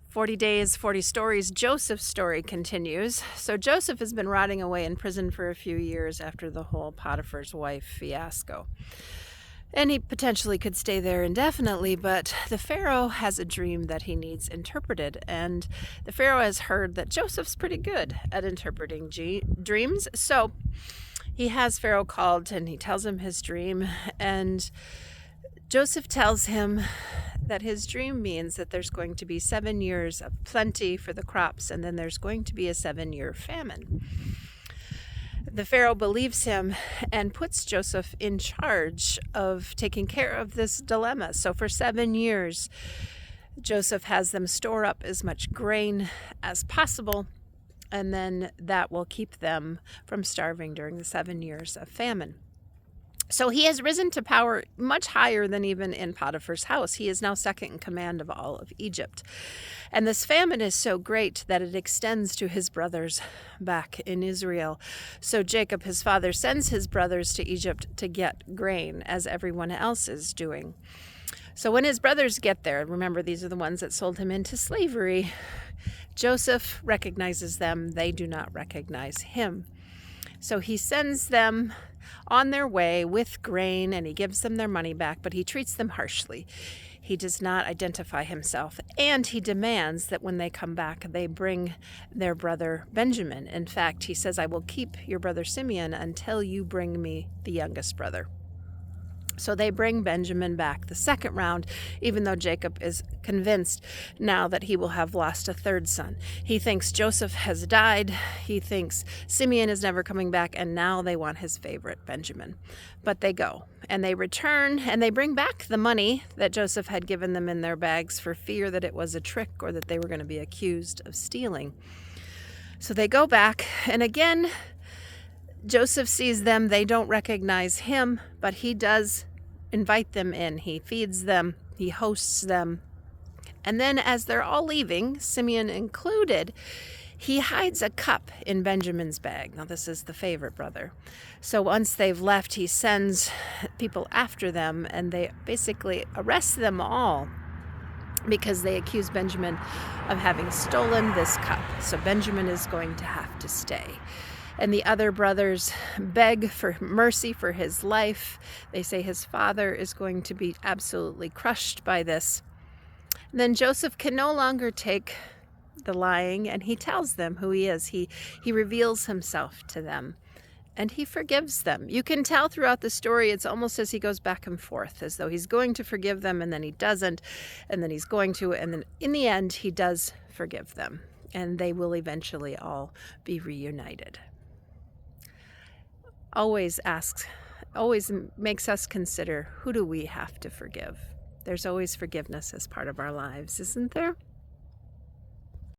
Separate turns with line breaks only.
40 Days, 40 Stories, Joseph's story continues. So Joseph has been rotting away in prison for a few years after the whole Potiphar's wife fiasco. And he potentially could stay there indefinitely, but the Pharaoh has a dream that he needs interpreted. And the Pharaoh has heard that Joseph's pretty good at interpreting dreams. So he has Pharaoh called and he tells him his dream. And Joseph tells him that his dream means that there's going to be 7 years of plenty for the crops, and then there's going to be a 7-year famine. The Pharaoh believes him and puts Joseph in charge of taking care of this dilemma. So for 7 years, Joseph has them store up as much grain as possible, and then that will keep them from starving during the 7 years of famine. So he has risen to power much higher than even in Potiphar's house. He is now second in command of all of Egypt. And this famine is so great that it extends to his brothers back in Israel. So Jacob, his father, sends his brothers to Egypt to get grain, as everyone else is doing. So when his brothers get there, remember, these are the ones that sold him into slavery, Joseph recognizes them. They do not recognize him. So he sends them on their way with grain, and he gives them their money back, but he treats them harshly. He does not identify himself, and he demands that when they come back, they bring their brother Benjamin. In fact, he says, "I will keep your brother Simeon until you bring me the youngest brother." So they bring Benjamin back the second round, even though Jacob is convinced now that he will have lost a third son. He thinks Joseph has died. He thinks Simeon is never coming back, and now they want his favorite, Benjamin. But they go, and they return, and they bring back the money that Joseph had given them in their bags for fear that it was a trick or that they were going to be accused of stealing. So they go back, and again, Joseph sees them. They don't recognize him, but he does invite them in. He feeds them. He hosts them. And then as they're all leaving, Simeon included, he hides a cup in Benjamin's bag. Now, this is the favorite brother. So once they've left, he sends people after them, and they basically arrest them all because they accuse Benjamin of having stolen this cup. So Benjamin is going to have to stay. And the other brothers beg for mercy for his life. They say his father is going to be absolutely crushed by this. And then Joseph can no longer take the lying, and he tells them who he is. He reveals himself to them, and he forgives them. You can tell throughout the story, it's almost as he goes back and forth, as though he's going to forgive them, and then he doesn't, and then he's going to, and then in the end, he does forgive them, and they will eventually all be reunited. Always makes us consider, who do we have to forgive? There's always forgiveness as part of our lives, isn't there?